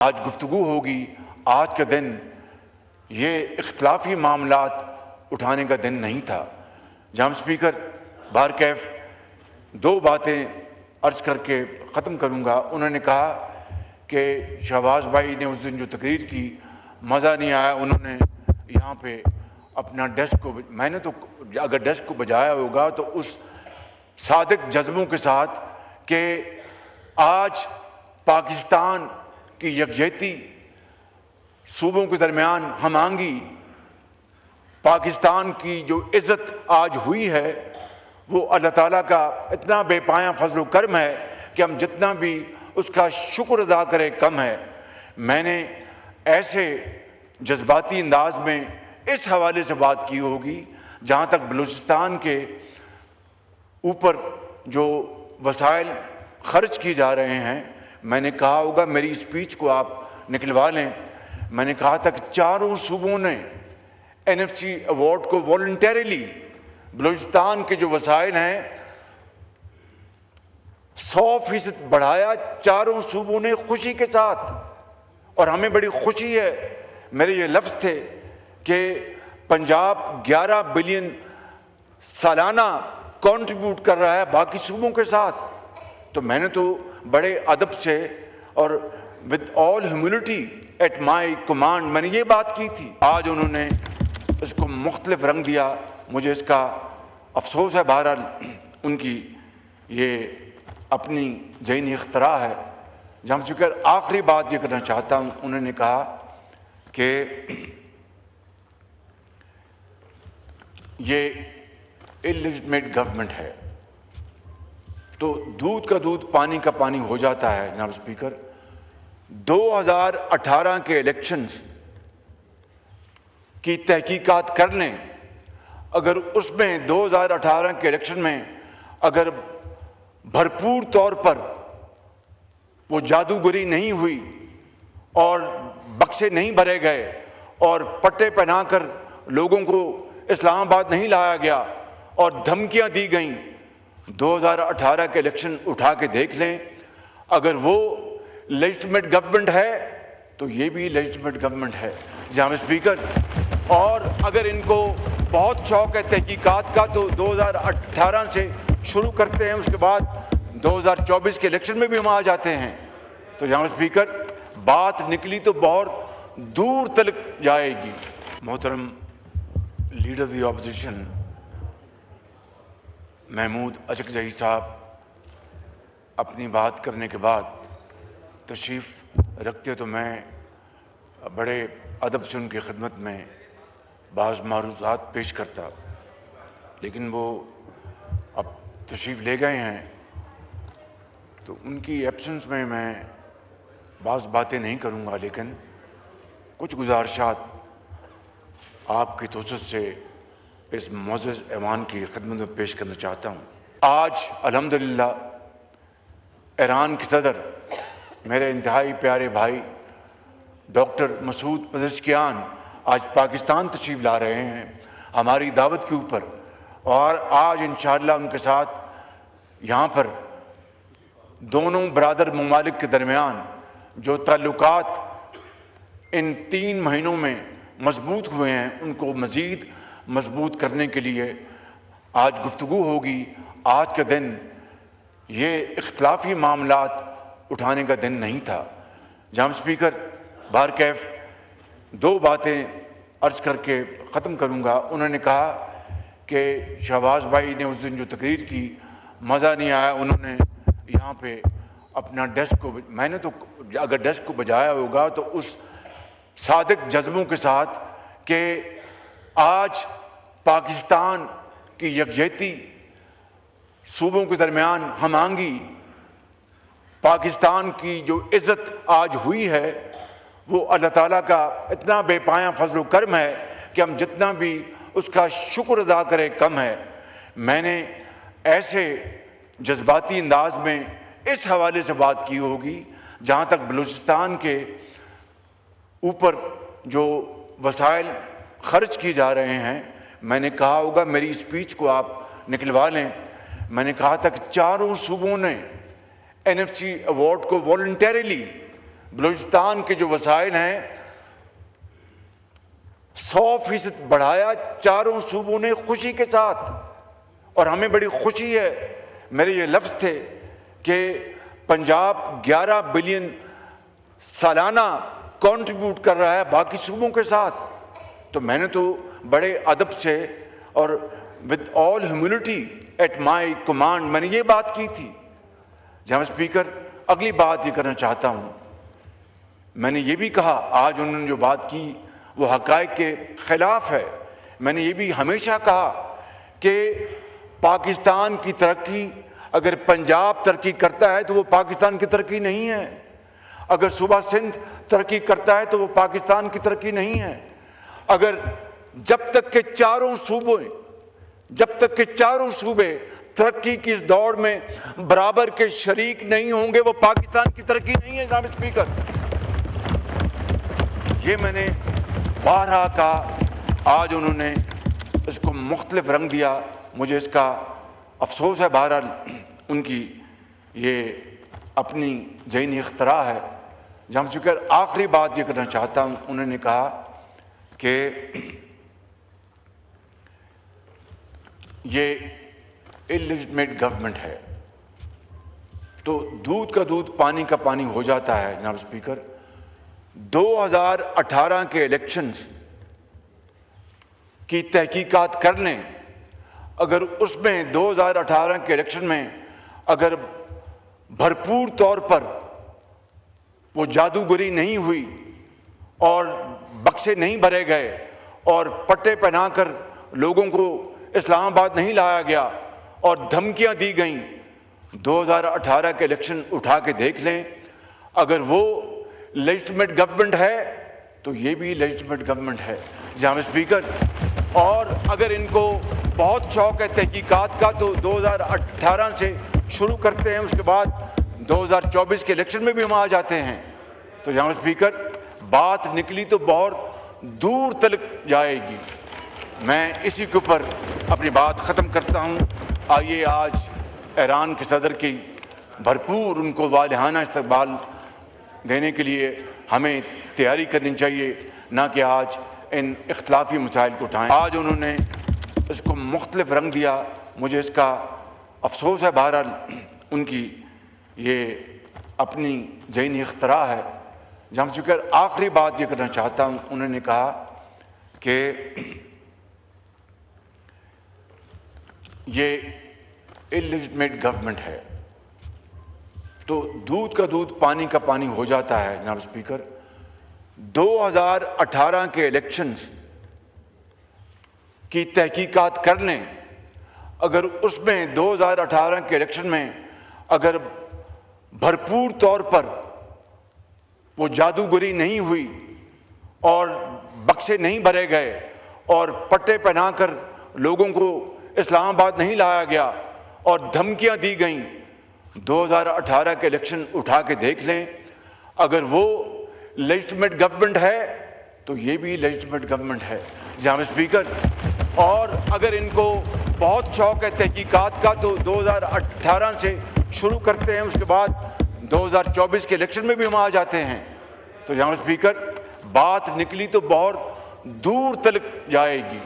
آج گفتگو ہوگی. آج کا دن یہ اختلافی معاملات اٹھانے کا دن نہیں تھا. جناب اسپیکر، بہرکیف دو باتیں عرض کر کے ختم کروں گا. انہوں نے کہا کہ شہباز بھائی نے اس دن جو تقریر کی مزہ نہیں آیا. انہوں نے یہاں پہ اپنا ڈیسک کو، میں نے تو اگر ڈیسک کو بجایا ہوگا تو اس صادق جذبوں کے ساتھ کہ آج پاکستان کی یکجہتی، صوبوں کے درمیان ہم آہنگی، پاکستان کی جو عزت آج ہوئی ہے وہ اللہ تعالیٰ کا اتنا بے پایاں فضل و کرم ہے کہ ہم جتنا بھی اس کا شکر ادا کریں کم ہے. میں نے ایسے جذباتی انداز میں اس حوالے سے بات کی ہوگی جہاں تک بلوچستان کے اوپر جو وسائل خرچ کی جا رہے ہیں. میں نے کہا ہوگا، میری اسپیچ کو آپ نکلوا لیں، میں نے کہا تھا کہ چاروں صوبوں نے NFC ایوارڈ کو والنٹیریلی بلوچستان کے جو وسائل ہیں 100% بڑھایا. چاروں صوبوں نے خوشی کے ساتھ، اور ہمیں بڑی خوشی ہے. میرے یہ لفظ تھے کہ پنجاب 11 بلین سالانہ کنٹریبیوٹ کر رہا ہے باقی صوبوں کے ساتھ. تو میں نے تو بڑے ادب سے اور with all humility at my command میں نے یہ بات کی تھی. آج انہوں نے اس کو مختلف رنگ دیا. مجھے اس کا افسوس ہے. بہرحال ان کی یہ اپنی ذہنی اختراع ہے. جناب اسپیکر، آخری بات یہ کرنا چاہتا ہوں. انہوں نے کہا کہ یہ illegitimately گورنمنٹ ہے تو دودھ کا دودھ پانی کا پانی ہو جاتا ہے. جناب اسپیکر، 2018 کے الیکشنز کی تحقیقات کر لیں. اگر اس میں 2018 کے الیکشن میں اگر بھرپور طور پر وہ جادوگری نہیں ہوئی اور بکسے نہیں بھرے گئے اور پٹے پہنا کر لوگوں کو اسلام آباد نہیں لایا گیا اور دھمکیاں دی گئیں، 2018 کے الیکشن اٹھا کے دیکھ لیں. اگر وہ لیجٹمیٹ گورنمنٹ ہے تو یہ بھی لیجٹمیٹ گورنمنٹ ہے. جناب اسپیکر، اور اگر ان کو بہت شوق ہے تحقیقات کا تو 2018 سے شروع کرتے ہیں، اس کے بعد 2024 کے الیکشن میں بھی ہم آ جاتے ہیں. تو جناب اسپیکر، بات نکلی تو بہت دور تلک جائے گی. محترم لیڈر دی اپوزیشن محمود اچکزئی صاحب اپنی بات کرنے کے بعد تشریف رکھتے تو میں بڑے ادب سے ان کی خدمت میں بعض معروضات پیش کرتا، لیکن وہ اب تشریف لے گئے ہیں تو ان کی ایبسنس میں بعض باتیں نہیں کروں گا، لیکن کچھ گزارشات آپ کی توسط سے اس معزز ایوان کی خدمت میں پیش کرنا چاہتا ہوں. آج الحمدللہ ایران کے صدر میرے انتہائی پیارے بھائی ڈاکٹر مسعود پزشکیان آج پاکستان تشریف لا رہے ہیں ہماری دعوت کے اوپر، اور آج انشاءاللہ ان کے ساتھ یہاں پر دونوں برادر ممالک کے درمیان جو تعلقات ان 3 مہینوں میں مضبوط ہوئے ہیں ان کو مزید مضبوط کرنے کے لیے آج گفتگو ہوگی. آج کا دن یہ اختلافی معاملات اٹھانے کا دن نہیں تھا. جناب اسپیکر، بہرکیف دو باتیں عرض کر کے ختم کروں گا. انہوں نے کہا کہ شہباز بھائی نے اس دن جو تقریر کی مزہ نہیں آیا. انہوں نے یہاں پہ اپنا ڈیسک کو، میں نے تو اگر ڈیسک کو بجایا ہوگا تو اس صادق جذبوں کے ساتھ کہ آج پاکستان کی یکجہتی، صوبوں کے درمیان ہم آہنگی، پاکستان کی جو عزت آج ہوئی ہے وہ اللہ تعالیٰ کا اتنا بے پایاں فضل و کرم ہے کہ ہم جتنا بھی اس کا شکر ادا کریں کم ہے. میں نے ایسے جذباتی انداز میں اس حوالے سے بات کی ہوگی جہاں تک بلوچستان کے اوپر جو وسائل خرچ کی جا رہے ہیں. میں نے کہا ہوگا، میری اسپیچ کو آپ نکلوا لیں. میں نے کہا تھا کہ چاروں صوبوں نے NFC ایوارڈ کو والنٹیریلی بلوچستان کے جو وسائل ہیں 100% بڑھایا چاروں صوبوں نے خوشی کے ساتھ، اور ہمیں بڑی خوشی ہے۔ میرے یہ لفظ تھے کہ پنجاب 11 بلین سالانہ کنٹریبیوٹ کر رہا ہے باقی صوبوں کے ساتھ، تو میں نے تو بڑے ادب سے اور with all humility at my command میں نے یہ بات کی تھی۔ جناب اسپیکر، اگلی بات یہ کرنا چاہتا ہوں، میں نے یہ بھی کہا آج انہوں نے جو بات کی وہ حقائق کے خلاف ہے۔ میں نے یہ بھی ہمیشہ کہا کہ پاکستان کی ترقی اگر پنجاب ترقی کرتا ہے تو وہ پاکستان کی ترقی نہیں ہے، اگر صوبہ سندھ ترقی کرتا ہے تو وہ پاکستان کی ترقی نہیں ہے، اگر جب تک کہ چاروں صوبے ترقی کی اس دوڑ میں برابر کے شریک نہیں ہوں گے وہ پاکستان کی ترقی نہیں ہے۔ جناب اسپیکر، یہ میں نے بارہا کہا، آج انہوں نے اس کو مختلف رنگ دیا، مجھے اس کا افسوس ہے۔ بہرحال ان کی یہ اپنی ذہنی اختراع ہے۔ جناب اسپیکر، آخری بات یہ کرنا چاہتا ہوں، انہوں نے کہا کہ یہ اللیجٹمیٹ گورنمنٹ ہے، تو دودھ کا دودھ پانی کا پانی ہو جاتا ہے۔ جناب اسپیکر، 2018 کے الیکشنز کی تحقیقات کر لیں، اگر اس میں 2018 کے الیکشن میں اگر بھرپور طور پر وہ جادوگری نہیں ہوئی اور بکسے نہیں بھرے گئے اور پٹے پہنا کر لوگوں کو اسلام آباد نہیں لایا گیا اور دھمکیاں دی گئیں، 2018 کے الیکشن اٹھا کے دیکھ لیں، اگر وہ لیجٹمیٹ گورنمنٹ ہے تو یہ بھی لیجٹمیٹ گورنمنٹ ہے۔ جناب اسپیکر، اور اگر ان کو بہت شوق ہے تحقیقات کا تو 2018 سے شروع کرتے ہیں، اس کے بعد 2024 کے الیکشن میں بھی ہم آ جاتے ہیں، تو جناب اسپیکر بات نکلی تو بہت دور تلک جائے گی۔ میں اسی کے اوپر اپنی بات ختم کرتا ہوں۔ آئیے آج ایران کے صدر کی بھرپور ان کو والہانہ استقبال دینے کے لیے ہمیں تیاری کرنی چاہیے، نہ کہ آج ان اختلافی مسائل کو اٹھائیں۔ آج انہوں نے اس کو مختلف رنگ دیا، مجھے اس کا افسوس ہے۔ بہرحال ان کی یہ اپنی ذہنی اختراع ہے۔ جناب اسپیکر، آخری بات یہ کرنا چاہتا ہوں، انہوں نے کہا کہ یہ اللیجٹمیٹ گورنمنٹ ہے، تو دودھ کا دودھ پانی کا پانی ہو جاتا ہے۔ جناب اسپیکر، 2018 کے الیکشنز کی تحقیقات کر لیں، اگر اس میں 2018 کے الیکشن میں اگر بھرپور طور پر وہ جادوگری نہیں ہوئی اور بکسے نہیں بھرے گئے اور پٹے پہنا کر لوگوں کو اسلام آباد نہیں لایا گیا اور دھمکیاں دی گئیں، 2018 کے الیکشن اٹھا کے دیکھ لیں، اگر وہ لیجٹمیٹ گورنمنٹ ہے تو یہ بھی لیجٹمیٹ گورنمنٹ ہے۔ جناب اسپیکر، اور اگر ان کو بہت شوق ہے تحقیقات کا تو 2018 سے شروع کرتے ہیں، اس کے بعد 2024 کے الیکشن میں بھی ہم آ جاتے ہیں، تو جناب اسپیکر بات نکلی تو بہت دور تلک جائے گی۔